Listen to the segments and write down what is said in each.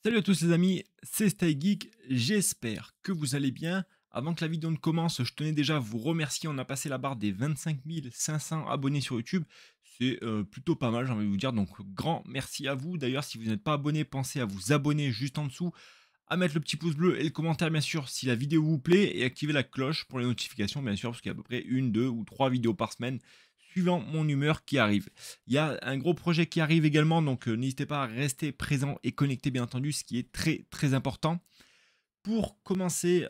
Salut à tous les amis, c'est StyGeek, j'espère que vous allez bien. Avant que la vidéo ne commence, je tenais déjà à vous remercier, on a passé la barre des 25 500 abonnés sur YouTube. C'est plutôt pas mal, j'ai envie de vous dire, donc grand merci à vous. D'ailleurs, si vous n'êtes pas abonné, pensez à vous abonner juste en dessous, à mettre le petit pouce bleu et le commentaire bien sûr si la vidéo vous plaît et activer la cloche pour les notifications bien sûr parce qu'il y a à peu près une, deux ou trois vidéos par semaine suivant mon humeur qui arrive. Il y a un gros projet qui arrive également donc n'hésitez pas à rester présent et connecté bien entendu ce qui est très très important. Pour commencer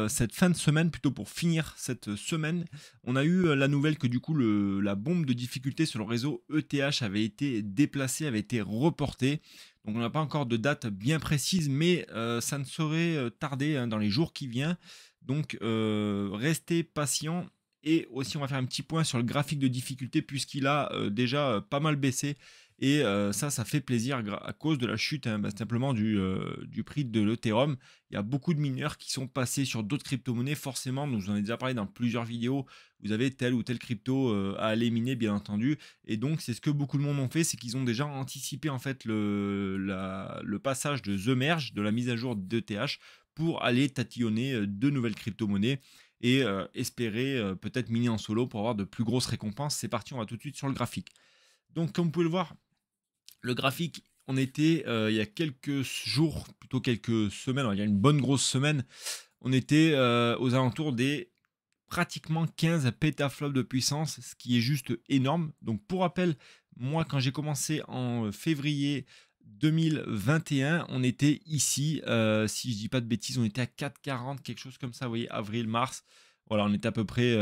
cette fin de semaine, plutôt pour finir cette semaine, on a eu la nouvelle que du coup la bombe de difficulté sur le réseau ETH avait été déplacée, avait été reportée. Donc on n'a pas encore de date bien précise, mais ça ne saurait tarder hein, dans les jours qui viennent. Donc restez patient. Et aussi on va faire un petit point sur le graphique de difficulté puisqu'il a déjà pas mal baissé. Et ça fait plaisir à cause de la chute hein, simplement du prix de l'Ethereum. Il y a beaucoup de mineurs qui sont passés sur d'autres crypto-monnaies, forcément, nous en ai déjà parlé dans plusieurs vidéos, vous avez telle ou telle crypto à aller miner, bien entendu, et donc c'est ce que beaucoup de monde ont fait, c'est qu'ils ont déjà anticipé en fait le passage de The Merge, de la mise à jour d'ETH, pour aller tatillonner de nouvelles crypto-monnaies, et espérer peut-être miner en solo pour avoir de plus grosses récompenses. C'est parti, on va tout de suite sur le graphique. Donc comme vous pouvez le voir, le graphique, on était il y a quelques jours, plutôt quelques semaines, il y a une bonne grosse semaine, on était aux alentours des pratiquement 15 pétaflops de puissance, ce qui est juste énorme. Donc pour rappel, moi quand j'ai commencé en février 2021, on était ici, si je dis pas de bêtises, on était à 4,40, quelque chose comme ça, vous voyez, avril, mars. Voilà, on était à peu près,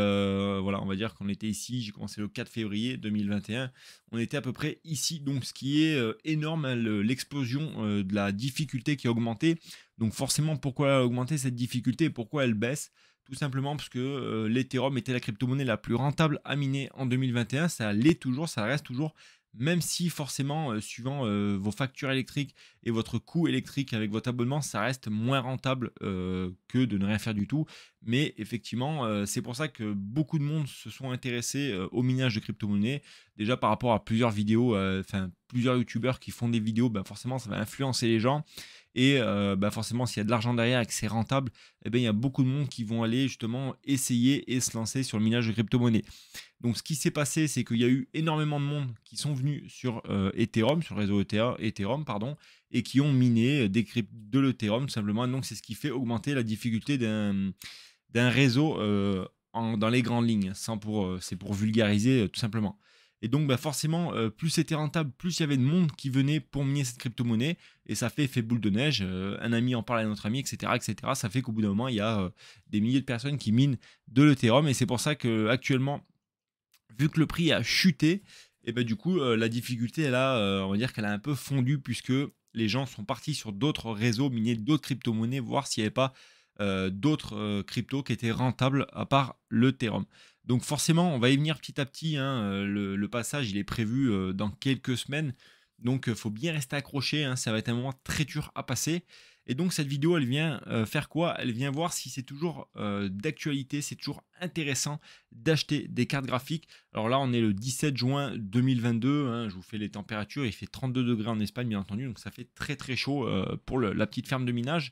voilà, on va dire qu'on était ici, j'ai commencé le 4 février 2021, on était à peu près ici, donc ce qui est énorme, hein, l'explosion de la difficulté qui a augmenté. Donc forcément, pourquoi elle a augmenté cette difficulté et pourquoi elle baisse? Tout simplement parce que l'Ethereum était la crypto-monnaie la plus rentable à miner en 2021. Ça l'est toujours, ça reste toujours, même si forcément, suivant vos factures électriques et votre coût électrique avec votre abonnement, ça reste moins rentable que de ne rien faire du tout. Mais effectivement, c'est pour ça que beaucoup de monde se sont intéressés au minage de crypto-monnaies. Déjà par rapport à plusieurs vidéos, enfin plusieurs youtubeurs qui font des vidéos, bah forcément ça va influencer les gens. Et bah forcément, s'il y a de l'argent derrière et que c'est rentable, eh ben, il y a beaucoup de monde qui vont aller justement essayer et se lancer sur le minage de crypto-monnaies. Donc, ce qui s'est passé, c'est qu'il y a eu énormément de monde qui sont venus sur Ethereum, sur le réseau Ethereum, pardon, et qui ont miné de l'Ethereum tout simplement. Donc, c'est ce qui fait augmenter la difficulté d'un réseau dans les grandes lignes. C'est pour vulgariser tout simplement. Et donc, bah, forcément, plus c'était rentable, plus il y avait de monde qui venait pour miner cette crypto-monnaie. Et ça fait effet boule de neige. Un ami en parle à un autre ami, etc. etc. Ça fait qu'au bout d'un moment, il y a des milliers de personnes qui minent de l'Ethereum. Et c'est pour ça qu'actuellement, vu que le prix a chuté, et ben du coup, la difficulté, on va dire qu'elle a un peu fondu puisque les gens sont partis sur d'autres réseaux, miner d'autres crypto-monnaies, voir s'il n'y avait pas d'autres cryptos qui étaient rentables à part l'Ethereum. Donc forcément, on va y venir petit à petit, hein, le passage, il est prévu dans quelques semaines. Donc il faut bien rester accroché, hein, ça va être un moment très dur à passer. Et donc cette vidéo, elle vient faire quoi? Elle vient voir si c'est toujours d'actualité, c'est toujours intéressant d'acheter des cartes graphiques. Alors là, on est le 17 juin 2022, hein, je vous fais les températures, il fait 32 degrés en Espagne, bien entendu, donc ça fait très très chaud pour la petite ferme de minage.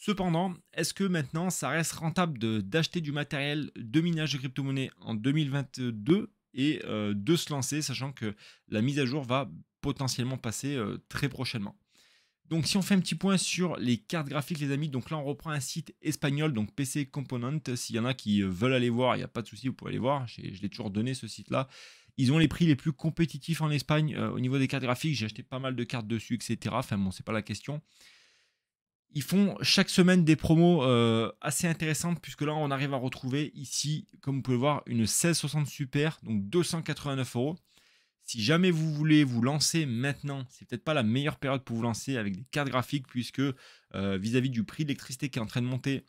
Cependant, est-ce que maintenant, ça reste rentable d'acheter du matériel de minage de crypto-monnaie en 2022 et de se lancer, sachant que la mise à jour va potentiellement passer très prochainement? Donc si on fait un petit point sur les cartes graphiques les amis, donc là on reprend un site espagnol, donc PC Component, s'il y en a qui veulent aller voir, il n'y a pas de souci, vous pouvez aller voir, je l'ai toujours donné ce site-là. Ils ont les prix les plus compétitifs en Espagne au niveau des cartes graphiques, j'ai acheté pas mal de cartes dessus, etc. Enfin bon, c'est pas la question. Ils font chaque semaine des promos assez intéressantes, puisque là on arrive à retrouver ici, comme vous pouvez voir, une 1660 Super, donc 289 euros. Si jamais vous voulez vous lancer maintenant, c'est peut-être pas la meilleure période pour vous lancer avec des cartes graphiques puisque vis-à-vis du prix de l'électricité qui est en train de monter,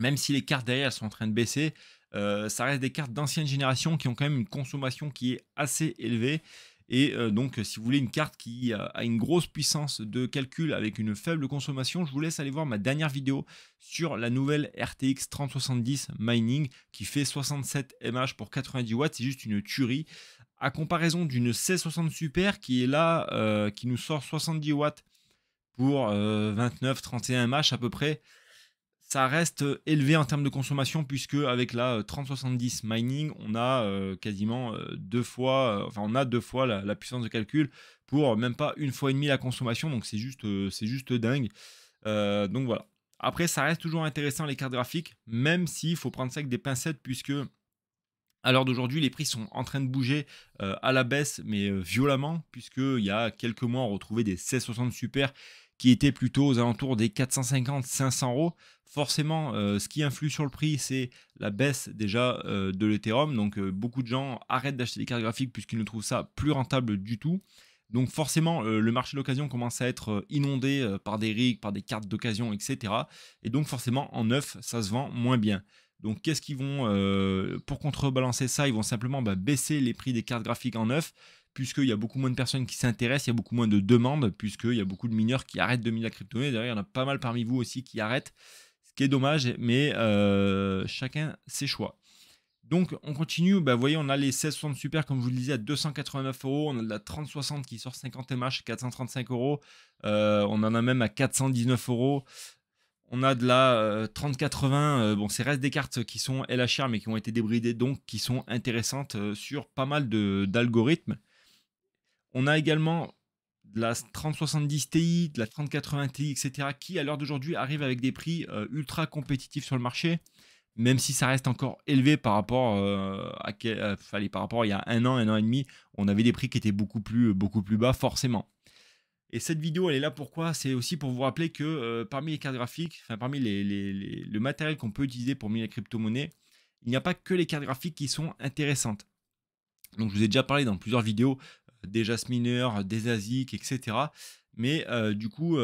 même si les cartes derrière sont en train de baisser, ça reste des cartes d'ancienne génération qui ont quand même une consommation qui est assez élevée. Et donc, si vous voulez une carte qui a une grosse puissance de calcul avec une faible consommation, je vous laisse aller voir ma dernière vidéo sur la nouvelle RTX 3070 Mining qui fait 67 mAh pour 90 watts. C'est juste une tuerie à comparaison d'une 1660 Super qui est là, qui nous sort 70 watts pour 29-31 mAh à peu près. Ça reste élevé en termes de consommation puisque avec la 3070 mining, on a quasiment 2 fois, enfin on a 2 fois la puissance de calcul pour même pas une fois et demie la consommation, donc c'est juste dingue. Donc voilà. Après, ça reste toujours intéressant les cartes graphiques, même s'il faut prendre ça avec des pincettes puisque à l'heure d'aujourd'hui, les prix sont en train de bouger à la baisse, mais violemment, puisqu'il y a quelques mois, on retrouvait des 1660 Super qui étaient plutôt aux alentours des 450-500 euros. Forcément, ce qui influe sur le prix, c'est la baisse déjà de l'Ethereum. Donc, beaucoup de gens arrêtent d'acheter des cartes graphiques puisqu'ils ne trouvent ça plus rentable du tout. Donc, forcément, le marché de l'occasion commence à être inondé par des rigs, par des cartes d'occasion, etc. Et donc, forcément, en neuf, ça se vend moins bien. Donc, qu'est-ce qu'ils vont, pour contrebalancer ça, ils vont simplement baisser les prix des cartes graphiques en neuf, puisqu'il y a beaucoup moins de personnes qui s'intéressent, il y a beaucoup moins de demandes, puisqu'il y a beaucoup de mineurs qui arrêtent de miner la crypto-monnaie. D'ailleurs, il y en a pas mal parmi vous aussi qui arrêtent, ce qui est dommage, mais chacun ses choix. Donc, on continue. Vous voyez, on a les 1660 Super, comme je vous le disais, à 289 euros. On a de la 3060 qui sort 50 mAh, 435 euros. On en a même à 419 euros. On a de la 3080, bon, c'est reste des cartes qui sont LHR mais qui ont été débridées, donc qui sont intéressantes sur pas mal d'algorithmes. On a également de la 3070 Ti, de la 3080 Ti, etc. qui à l'heure d'aujourd'hui arrivent avec des prix ultra compétitifs sur le marché, même si ça reste encore élevé par rapport par rapport à il y a un an et demi, on avait des prix qui étaient beaucoup plus bas forcément. Et cette vidéo, elle est là pourquoi? C'est aussi pour vous rappeler que parmi les cartes graphiques, enfin parmi le matériel qu'on peut utiliser pour miner les crypto-monnaies, il n'y a pas que les cartes graphiques qui sont intéressantes. Donc je vous ai déjà parlé dans plusieurs vidéos des Jasminer, des ASIC, etc. Mais du coup,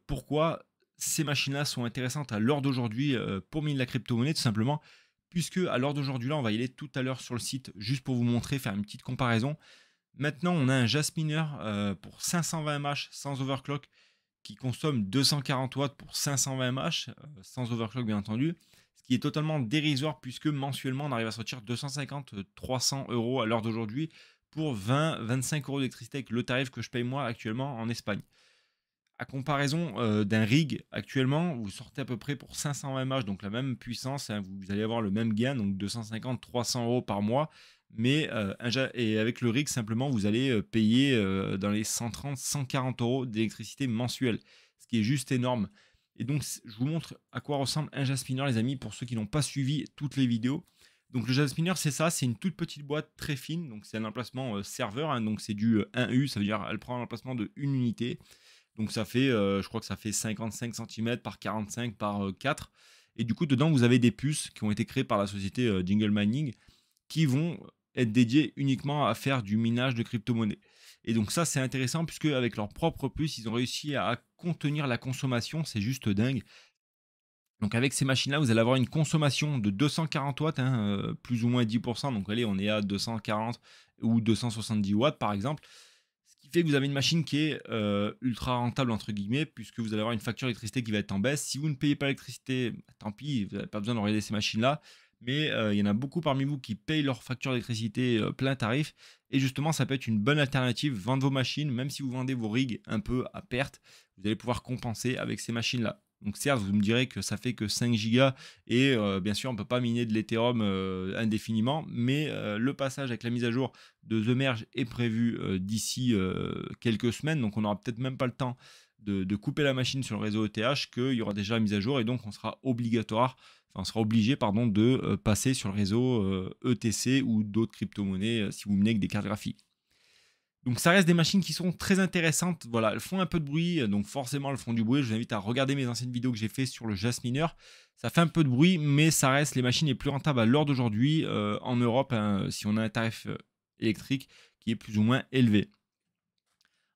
pourquoi ces machines-là sont intéressantes à l'heure d'aujourd'hui pour miner la crypto-monnaie? Tout simplement, puisque à l'heure d'aujourd'hui, là, on va y aller tout à l'heure sur le site, juste pour vous montrer, faire une petite comparaison. Maintenant, on a un Jasminer pour 520 mAh sans overclock qui consomme 240 watts pour 520 mAh, sans overclock bien entendu, ce qui est totalement dérisoire puisque mensuellement on arrive à sortir 250-300 euros à l'heure d'aujourd'hui pour 20-25 euros d'électricité avec le tarif que je paye moi actuellement en Espagne. À comparaison d'un rig actuellement, vous sortez à peu près pour 520 mAh, donc la même puissance, hein, vous allez avoir le même gain, donc 250-300 euros par mois. Mais et avec le rig, simplement, vous allez payer dans les 130-140 euros d'électricité mensuelle, ce qui est juste énorme. Et donc, je vous montre à quoi ressemble un Jasminer, les amis, pour ceux qui n'ont pas suivi toutes les vidéos. Donc, le Jasminer, c'est ça, c'est une toute petite boîte très fine. Donc, c'est un emplacement serveur, hein, donc c'est du 1U, ça veut dire elle prend l'emplacement de une unité. Donc ça fait, je crois que ça fait 55 cm par 45 par 4. Et du coup, dedans, vous avez des puces qui ont été créées par la société Jingle Mining qui vont être dédiées uniquement à faire du minage de crypto-monnaies. Et donc ça, c'est intéressant puisque avec leurs propres puces, ils ont réussi à contenir la consommation. C'est juste dingue. Donc avec ces machines-là, vous allez avoir une consommation de 240 watts, hein, plus ou moins 10%. Donc allez, on est à 240 ou 270 watts par exemple. Ce qui fait que vous avez une machine qui est ultra rentable, entre guillemets, puisque vous allez avoir une facture d'électricité qui va être en baisse. Si vous ne payez pas l'électricité, tant pis, vous n'avez pas besoin de regarder ces machines-là. Mais il y en a beaucoup parmi vous qui payent leur facture d'électricité plein tarif. Et justement, ça peut être une bonne alternative. Vendre vos machines, même si vous vendez vos rigs un peu à perte, vous allez pouvoir compenser avec ces machines-là. Donc certes, vous me direz que ça fait que 5 gigas et bien sûr, on ne peut pas miner de l'Ethereum indéfiniment, mais le passage avec la mise à jour de The Merge est prévu d'ici quelques semaines, donc on n'aura peut-être même pas le temps de couper la machine sur le réseau ETH, qu'il y aura déjà la mise à jour et donc on sera obligé pardon, de passer sur le réseau ETC ou d'autres crypto-monnaies si vous menez avec des cartes graphiques. Donc ça reste des machines qui sont très intéressantes. Voilà, elles font un peu de bruit, donc forcément elles font du bruit. Je vous invite à regarder mes anciennes vidéos que j'ai fait sur le Jasminer. Ça fait un peu de bruit, mais ça reste les machines les plus rentables à l'heure d'aujourd'hui en Europe, hein, si on a un tarif électrique qui est plus ou moins élevé.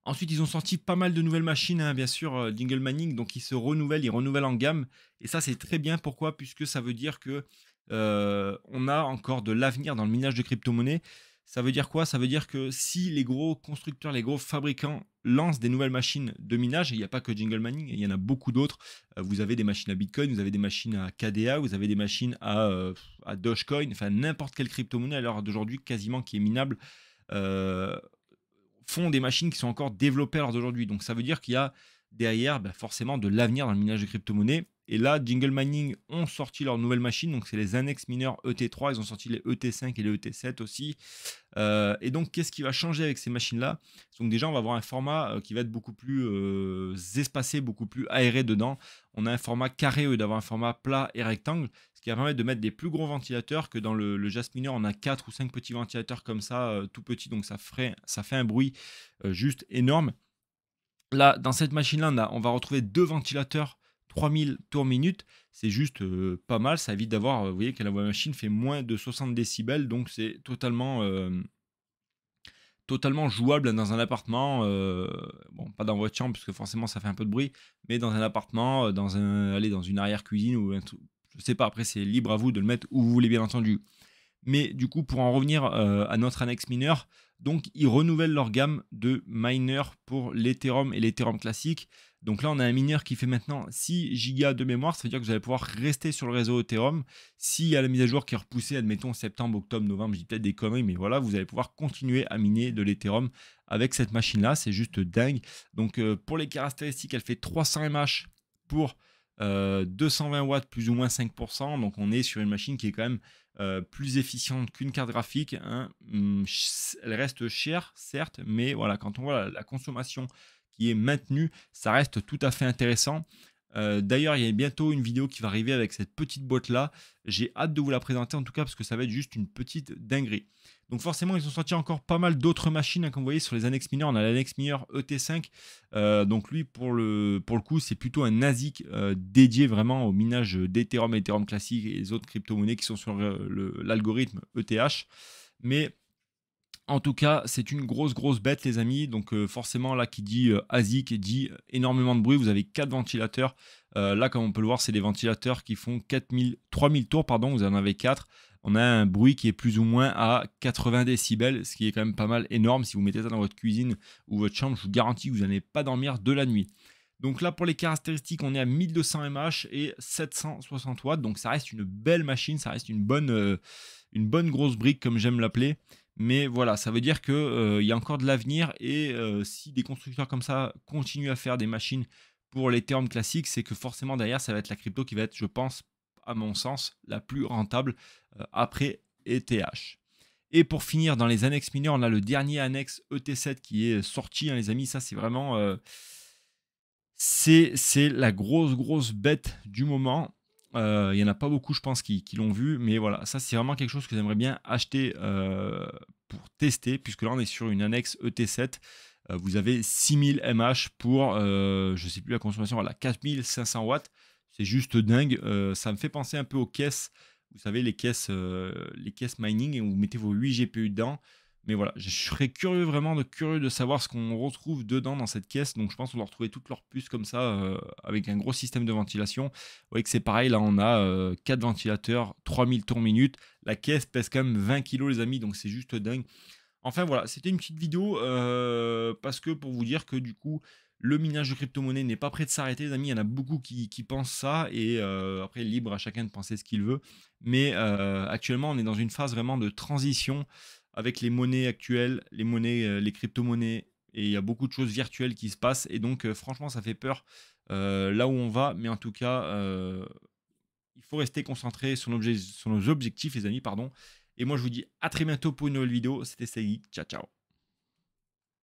Ensuite, ils ont sorti pas mal de nouvelles machines, hein, bien sûr, Jingle Mining, donc ils se renouvellent, ils renouvellent en gamme. Et ça, c'est très bien. Pourquoi? Puisque ça veut dire que on a encore de l'avenir dans le minage de crypto-monnaies. Ça veut dire quoi? Ça veut dire que si les gros constructeurs, les gros fabricants lancent des nouvelles machines de minage, il n'y a pas que Jingle Mining, il y en a beaucoup d'autres. Vous avez des machines à Bitcoin, vous avez des machines à KDA, vous avez des machines à Dogecoin, enfin n'importe quelle crypto-monnaie à l'heure d'aujourd'hui quasiment qui est minable. euh, Font des machines qui sont encore développées à l'heure d'aujourd'hui. Donc ça veut dire qu'il y a derrière bah, forcément de l'avenir dans le minage de crypto-monnaies. Et là, Jingle Mining ont sorti leur nouvelle machine, donc c'est les Annex Miners ET3, ils ont sorti les ET5 et les ET7 aussi. Et donc, qu'est-ce qui va changer avec ces machines-là? Donc déjà, on va avoir un format qui va être beaucoup plus espacé, beaucoup plus aéré dedans. On a un format carré au lieu d'avoir un format plat et rectangle, ce qui va permettre de mettre des plus gros ventilateurs que dans le Jasminer. On a 4 ou 5 petits ventilateurs comme ça, tout petits, donc ça fait un bruit juste énorme. Là, dans cette machine-là, on va retrouver 2 ventilateurs 3000 tours minute. C'est juste pas mal. Ça évite d'avoir, vous voyez que la machine fait moins de 60 décibels, donc c'est totalement jouable dans un appartement. Bon, pas dans votre chambre, parce que forcément ça fait un peu de bruit, mais dans un appartement, dans une arrière-cuisine ou un truc. Je sais pas, après c'est libre à vous de le mettre où vous voulez, bien entendu. Mais du coup, pour en revenir à notre annexe mineur, donc ils renouvellent leur gamme de miners pour l'Ethereum et l'Ethereum classique. Donc là, on a un mineur qui fait maintenant 6 Go de mémoire. Ça veut dire que vous allez pouvoir rester sur le réseau Ethereum. S'il y a la mise à jour qui est repoussée, admettons septembre, octobre, novembre, je dis peut-être des conneries, mais voilà, vous allez pouvoir continuer à miner de l'Ethereum avec cette machine-là. C'est juste dingue. Donc pour les caractéristiques, elle fait 300 mAh pour 220 watts, plus ou moins 5%. Donc on est sur une machine qui est quand même plus efficiente qu'une carte graphique. Hein. Elle reste chère, certes, mais voilà, quand on voit la consommation qui est maintenue, ça reste tout à fait intéressant. D'ailleurs, il y a bientôt une vidéo qui va arriver avec cette petite boîte-là. J'ai hâte de vous la présenter en tout cas parce que ça va être juste une petite dinguerie. Donc forcément, ils ont sorti encore pas mal d'autres machines. Hein, comme vous voyez sur les Annex Miners, on a l'Annex Miner ET5. Donc lui, pour le coup, c'est plutôt un ASIC dédié vraiment au minage d'Ethereum, Ethereum classique et les autres crypto-monnaies qui sont sur l'algorithme ETH. Mais en tout cas, c'est une grosse bête, les amis. Donc forcément, là, qui dit ASIC, dit énormément de bruit. Vous avez 4 ventilateurs. Là, comme on peut le voir, c'est des ventilateurs qui font 3000 tours, pardon. Vous en avez 4. On a un bruit qui est plus ou moins à 80 décibels, ce qui est quand même pas mal énorme. Si vous mettez ça dans votre cuisine ou votre chambre, je vous garantis que vous n'allez pas dormir de la nuit. Donc là, pour les caractéristiques, on est à 1200 mAh et 760 watts. Donc ça reste une belle machine, ça reste une bonne grosse brique, comme j'aime l'appeler. Mais voilà, ça veut dire qu'il y a encore de l'avenir. Et si des constructeurs comme ça continuent à faire des machines pour l'Ethereum classique, c'est que forcément derrière, ça va être la crypto qui va être, je pense, à mon sens, la plus rentable après ETH. Et pour finir, dans les annexes mineurs, on a le dernier annexe ET7 qui est sorti, hein, les amis. Ça, c'est vraiment c'est la grosse bête du moment. Il n'y en a pas beaucoup, je pense, qui l'ont vu. Mais voilà, ça, c'est vraiment quelque chose que j'aimerais bien acheter pour tester. Puisque là, on est sur une annexe ET7. Vous avez 6000 mAh pour, je ne sais plus la consommation, voilà, 4500 watts. C'est juste dingue. Ça me fait penser un peu aux caisses. Vous savez, les caisses mining, et vous mettez vos 8 GPU dedans. Mais voilà, je serais vraiment curieux de savoir ce qu'on retrouve dedans dans cette caisse. Donc je pense qu'on va retrouver toutes leurs puces comme ça, avec un gros système de ventilation. Vous voyez que c'est pareil, là on a 4 ventilateurs, 3000 tours minute. La caisse pèse quand même 20 kg, les amis, donc c'est juste dingue. Enfin voilà, c'était une petite vidéo parce que pour vous dire que du coup, le minage de crypto-monnaie n'est pas prêt de s'arrêter, les amis. Il y en a beaucoup qui pensent ça, et après, libre à chacun de penser ce qu'il veut. Mais actuellement, on est dans une phase vraiment de transition avec les monnaies actuelles, les monnaies, les crypto-monnaies, et il y a beaucoup de choses virtuelles qui se passent. Et donc, franchement, ça fait peur là où on va. Mais en tout cas, il faut rester concentré sur nos objectifs, les amis, pardon. Et moi, je vous dis à très bientôt pour une nouvelle vidéo. C'était Segui. Ciao, ciao.